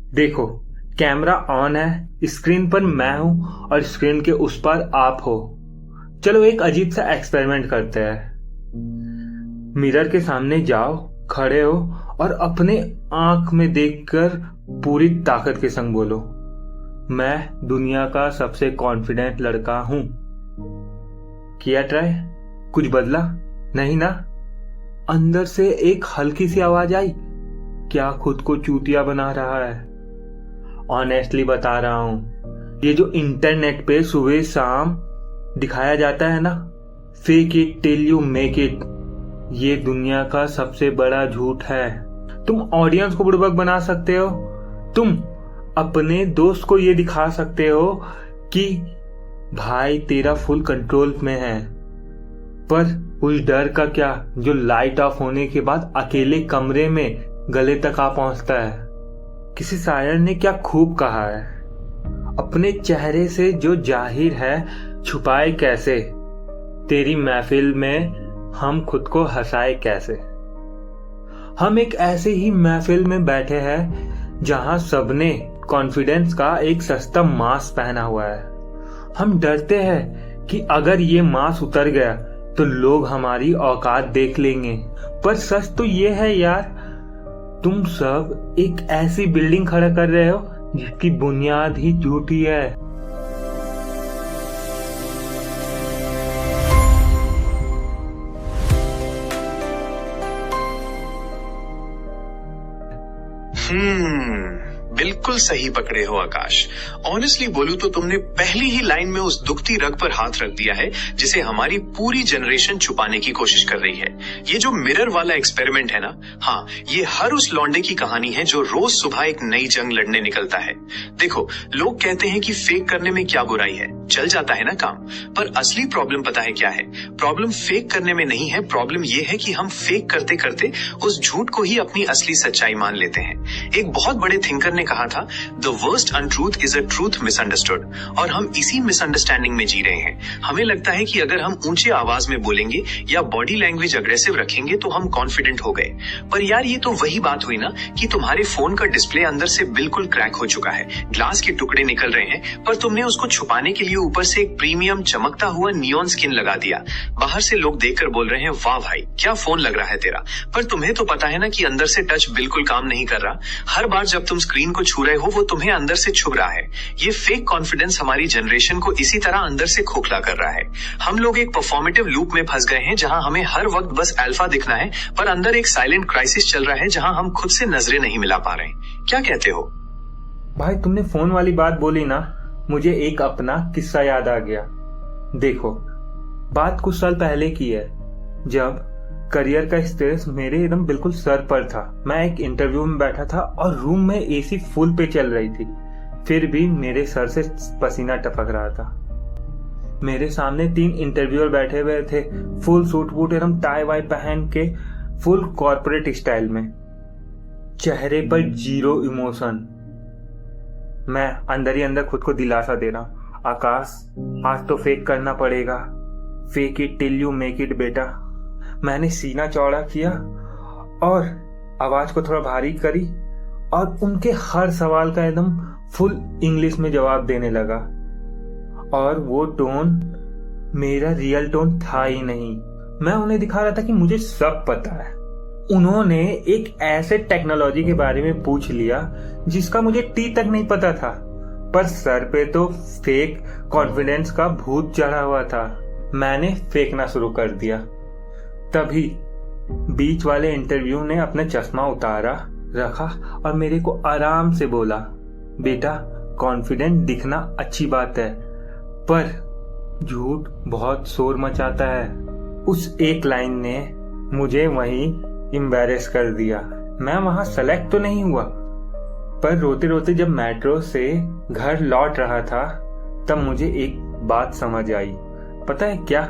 देखो, camera on है, screen पर मैं हूं और स्क्रीन के उस पर आप हो। चलो एक अजीब सा एक्सपेरिमेंट करते हैं। मिरर के सामने जाओ, खड़े हो और अपने आंख में देखकर पूरी ताकत के संग बोलो, मैं दुनिया का सबसे कॉन्फिडेंट लड़का हूं। किया ट्राई? कुछ बदला? नहीं ना? अंदर से एक हल्की सी आवाज आई, क्या खुद को चूतिया बना रहा है? ऑनेस्टली बता रहा हूं, ये जो इंटरनेट पे सुबह शाम दिखाया जाता है ना, fake it till you make it, ये दुनिया का सबसे बड़ा झूठ है। तुम ऑडियंस को बुड़बक बना सकते हो, तुम अपने दोस्त को ये दिखा सकते हो कि भाई तेरा फुल कंट्रोल में है, पर उस डर का क्या जो लाइट ऑफ होने के बाद अकेले कमरे में गले तक आ पहुंचता है। किसी शायर ने क्या खूब कहा है, अपने चेहरे से जो जाहिर है छुपाए कैसे, तेरी महफिल में हम खुद को हंसाए कैसे। हम एक ऐसे ही महफिल में बैठे हैं जहां सबने कॉन्फिडेंस का एक सस्ता मास्क पहना हुआ है। हम डरते हैं कि अगर ये मास्क उतर गया तो लोग हमारी औकात देख लेंगे, पर सच तो ये है यार, तुम सब एक ऐसी बिल्डिंग खड़ा कर रहे हो जिसकी बुनियाद ही झूठी है। बिल्कुल सही पकड़े हो आकाश। ऑनेस्टली बोलूं तो तुमने पहली ही लाइन में उस दुखती रग पर हाथ रख दिया है जिसे हमारी पूरी जनरेशन छुपाने की कोशिश कर रही है। ये जो मिरर वाला एक्सपेरिमेंट है ना, हाँ, ये हर उस लौंडे की कहानी है जो रोज सुबह एक नई जंग लड़ने निकलता है। देखो, लोग कहते हैं कि फेक करने में क्या बुराई है, चल जाता है ना काम, पर असली प्रॉब्लम पता है क्या है? प्रॉब्लम फेक करने में नहीं है, प्रॉब्लम ये है कि हम फेक करते करते उस झूठ को ही अपनी असली सच्चाई मान लेते हैं। एक बहुत बड़े थिंकर ने कहा था, the worst untruth is a truth misunderstood, और हम इसी मिसअंडरस्टैंडिंग में जी रहे हैं। हमें लगता है कि अगर हम ऊंचे आवाज में बोलेंगे या बॉडी लैंग्वेज अग्रेसिव रखेंगे तो हम कॉन्फिडेंट हो गए। पर यार, ये तो वही बात हुई ना कि तुम्हारे फोन का डिस्प्ले अंदर से बिल्कुल क्रैक हो चुका है, ग्लास के टुकड़े निकल रहे हैं, पर तुमने उसको छुपाने के लिए ऊपर से एक प्रीमियम चमकता हुआ नियॉन स्किन लगा दिया। बाहर से लोग देखकर बोल रहे हैं, वाह भाई क्या फोन लग रहा है तेरा, पर तुम्हें तो पता है ना कि अंदर से टच बिल्कुल काम नहीं कर रहा। हर बार जब तुम स्क्रीन को छू रहे हो वो तुम्हें अंदर से छुप रहा है। ये फेक कॉन्फिडेंस हमारी जनरेशन को इसी तरह अंदर से खोखला कर रहा है। हम लोग एक परफॉर्मेटिव लूप में फंस गए हैं जहां हमें हर वक्त बस अल्फा दिखना है, पर अंदर एक साइलेंट क्राइसिस चल रहा है जहां हम खुद से नजरें नहीं मिला पा रहे हैं। क्या कहते हो भाई? तुमने फोन वाली बात बोली ना, मुझे एक अपना किस्सा याद आ गया। देखो, बात कुछ साल पहले की है, जब करियर का स्ट्रेस मेरे एकदम बिल्कुल सर पर था। मैं एक इंटरव्यू में बैठा था और रूम में एसी फुल पे चल रही थी, फिर भी मेरे सर से पसीना टपक रहा था। मेरे सामने 3 इंटरव्यूअर बैठे हुए थे, फुल सूट बूट एकदम टाई वाई पहन के, फुल कॉर्पोरेट स्टाइल में, चेहरे पर जीरो इमोशन। मैं अंदर ही अंदर खुद को दिलासा दे रहा हूं, आकाश आज तो फेक करना पड़ेगा, fake it till you make it बेटा। मैंने सीना चौड़ा किया और आवाज को थोड़ा भारी करी और उनके हर सवाल का एकदम फुल इंग्लिश में जवाब देने लगा, और वो टोन मेरा रियल टोन था ही नहीं। मैं उन्हें दिखा रहा था कि मुझे सब पता है। उन्होंने एक ऐसे टेक्नोलॉजी के बारे में पूछ लिया जिसका मुझे टी तक नहीं पता था, पर सर पे तो फेक कॉन्फिडेंस का भूत चढ़ा हुआ था। मैंने फेंकना शुरू कर दिया। तभी बीच वाले इंटरव्यू ने अपना चश्मा उतारा, रखा और मेरे को आराम से बोला, बेटा कॉन्फिडेंट दिखना अच्छी बात है, पर झूठ बहुत शोर मचाता है। उस एक लाइन ने मुझे वहीं एम्बैरेस कर दिया। मैं वहां सेलेक्ट तो नहीं हुआ, पर रोते रोते जब मेट्रो से घर लौट रहा था तब मुझे एक बात समझ आई। पता है क्या?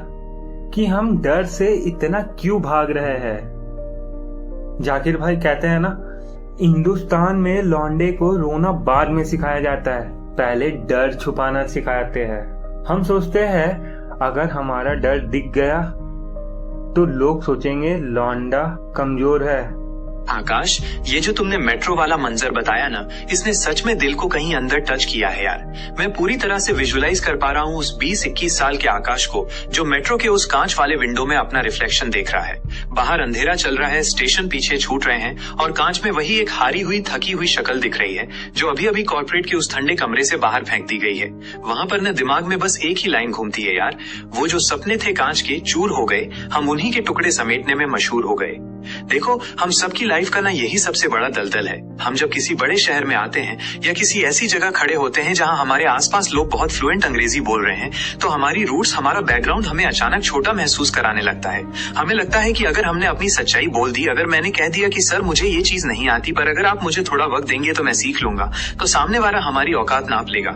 कि हम डर से इतना क्यों भाग रहे हैं। जाकिर भाई कहते हैं ना, हिंदुस्तान में लौंडे को रोना बाद में सिखाया जाता है, पहले डर छुपाना सिखाते हैं। हम सोचते हैं अगर हमारा डर दिख गया तो लोग सोचेंगे लौंडा कमजोर है, आकाश, ये जो तुमने मेट्रो वाला मंजर बताया ना, इसने सच में दिल को कहीं अंदर टच किया है यार। मैं पूरी तरह से विजुअलाइज कर पा रहा हूँ उस 20-21 साल के आकाश को, जो मेट्रो के उस कांच वाले विंडो में अपना रिफ्लेक्शन देख रहा है। बाहर अंधेरा चल रहा है, स्टेशन पीछे छूट रहे हैं और कांच में वही एक हारी हुई थकी हुई शक्ल दिख रही है, जो अभी अभी कॉर्पोरेट के उस ठंडे कमरे से बाहर फेंक दी गई है। वहां पर न दिमाग में बस एक ही लाइन घूमती है यार, वो जो सपने थे कांच के चूर हो गए, हम उन्हीं के टुकड़े समेटने में मशहूर हो गए। देखो, हम सबकी लाइफ का ना यही सबसे बड़ा दलदल है। हम जब किसी बड़े शहर में आते हैं या किसी ऐसी जगह खड़े होते हैं जहां हमारे आसपास लोग बहुत फ्लुएंट अंग्रेजी बोल रहे हैं, तो हमारी रूट्स, हमारा बैकग्राउंड हमें अचानक छोटा महसूस कराने लगता है। हमें लगता है कि अगर हमने अपनी सच्चाई बोल दी, अगर मैंने कह दिया कि सर मुझे ये चीज नहीं आती, पर अगर आप मुझे थोड़ा वक्त देंगे तो मैं सीख लूंगा, तो सामने वाला हमारी औकात नाप लेगा।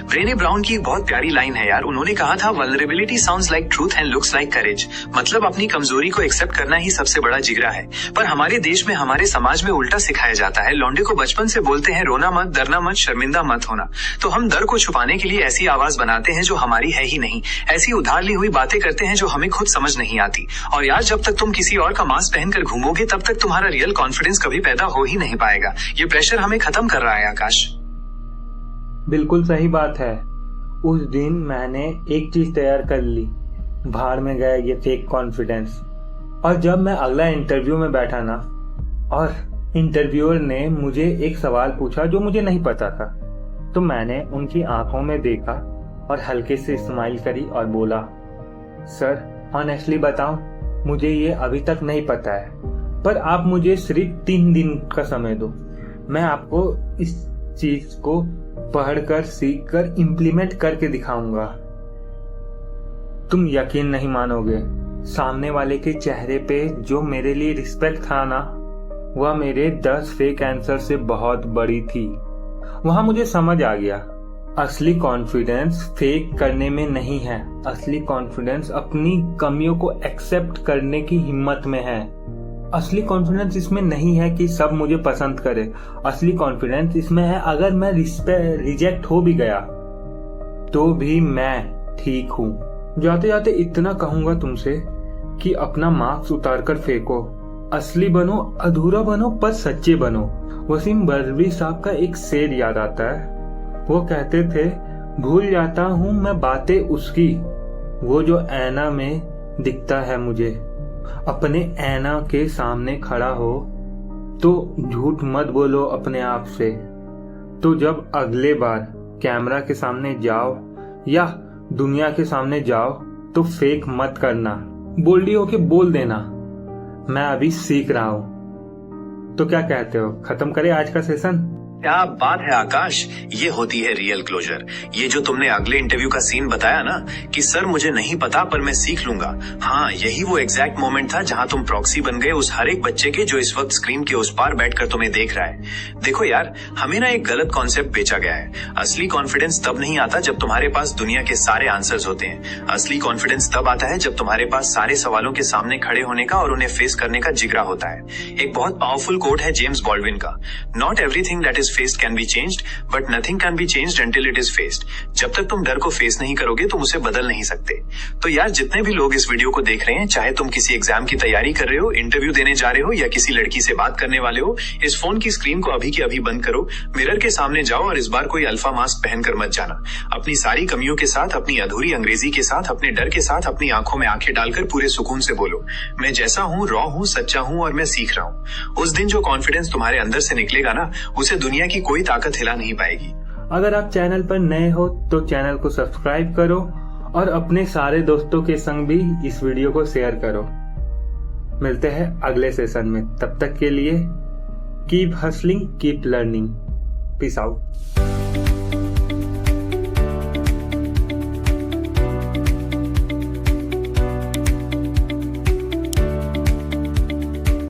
ब्रेने ब्राउन की एक बहुत प्यारी लाइन है यार, उन्होंने कहा था, vulnerability sounds like truth and looks like courage. मतलब अपनी कमजोरी को एक्सेप्ट करना ही सबसे बड़ा जिगरा है। पर हमारे देश में, हमारे समाज में उल्टा सिखाया जाता है। लौंडे को बचपन से बोलते हैं रोना मत, डरना मत, शर्मिंदा मत होना। तो हम डर को छुपाने के लिए ऐसी आवाज बनाते हैं जो हमारी है ही नहीं, ऐसी उधार ली हुई बातें करते हैं जो हमें खुद समझ नहीं आती। और यार, जब तक तुम किसी और का मास्क पहनकर घूमोगे, तब तक तुम्हारा रियल कॉन्फिडेंस कभी पैदा हो ही नहीं पाएगा। ये प्रेशर हमें खत्म कर रहा है आकाश। बिल्कुल सही बात है। उस दिन मैंने एक चीज तैयार कर ली, भाड़ में गया ये फेक कॉन्फिडेंस। और जब मैं अगला इंटरव्यू में बैठा ना, और इंटरव्यूअर ने मुझे एक सवाल पूछा जो मुझे नहीं पता था, तो मैंने उनकी आंखों में देखा और हल्के से स्माइल करी और बोला, सर ऑनेस्टली बताऊं, मुझे ये अभी तक नहीं पता है, पर आप मुझे सिर्फ 3 दिन का समय दो। मैं आपको इस चीज को पढ़कर, सीखकर, इम्प्लीमेंट करके दिखाऊंगा। तुम यकीन नहीं मानोगे, सामने वाले के चेहरे पे जो मेरे लिए रिस्पेक्ट था ना, वह मेरे 10 फेक आंसर से बहुत बड़ी थी। वहां मुझे समझ आ गया, असली कॉन्फिडेंस फेक करने में नहीं है। असली कॉन्फिडेंस अपनी कमियों को एक्सेप्ट करने की हिम्मत में है। असली कॉन्फिडेंस इसमें नहीं है कि सब मुझे पसंद करे। असली कॉन्फिडेंस इसमें है, अगर मैं रिजेक्ट हो भी गया तो भी मैं ठीक हूँ। जाते जाते इतना कहूंगा तुमसे कि अपना मास्क उतार कर फेंको, असली बनो, अधूरा बनो पर सच्चे बनो। वसीम बर्वी साहब का एक शेर याद आता है। वो कहते थे, भूल जाता हूँ मैं बातें उसकी, वो जो ऐना में दिखता है मुझे। अपने ऐना के सामने खड़ा हो तो झूठ मत बोलो अपने आप से। तो जब अगले बार कैमरा के सामने जाओ या दुनिया के सामने जाओ तो फेक मत करना, बोल्डी होके बोल देना, मैं अभी सीख रहा हूं। तो क्या कहते हो, खत्म करें आज का सेशन? क्या बात है आकाश, ये होती है रियल क्लोजर। ये जो तुमने अगले इंटरव्यू का सीन बताया ना कि सर मुझे नहीं पता पर मैं सीख लूंगा, हाँ, यही वो एग्जैक्ट मोमेंट था जहां तुम प्रॉक्सी बन गए उस हर एक बच्चे के जो इस वक्त स्क्रीन के उस पार बैठकर तुम्हें देख रहा है। देखो यार, हमें ना एक गलत कॉन्सेप्ट बेचा गया है। असली कॉन्फिडेंस तब नहीं आता जब तुम्हारे पास दुनिया के सारे आंसर्स होते हैं। असली कॉन्फिडेंस तब आता है जब तुम्हारे पास सारे सवालों के सामने खड़े होने का और उन्हें फेस करने का जिगरा होता है। एक बहुत पावरफुल कोट है जेम्स बॉल्डविन का, not everything that is faced can be changed, but nothing can be changed until it is faced. जब तक तुम डर को फेस नहीं करोगे तुम उसे बदल नहीं सकते। तो यार, जितने भी लोग इस वीडियो को देख रहे हैं, चाहे तुम किसी एग्जाम की तैयारी कर रहे हो, इंटरव्यू देने जा रहे हो या किसी लड़की से बात करने वाले हो, इस फोन की स्क्रीन को अभी के अभी बंद करो, मिरर के सामने जाओ और इस बार कोई अल्फा मास्क पहनकर मत जाना। अपनी सारी कमियों के साथ, अपनी अधूरी अंग्रेजी के साथ, अपने डर के साथ अपनी आंखों में आंखें डालकर पूरे सुकून से बोलो, मैं जैसा हूँ, रॉ हूँ, सच्चा हूँ और मैं सीख रहा हूँ। उस दिन जो कॉन्फिडेंस तुम्हारे अंदर से निकलेगा ना, उसे दुनिया की कोई ताकत हिला नहीं पाएगी। अगर आप चैनल पर नए हो तो चैनल को सब्सक्राइब करो और अपने सारे दोस्तों के संग भी इस वीडियो को शेयर करो। मिलते हैं अगले सेशन में, तब तक के लिए keep hustling, keep learning, peace out.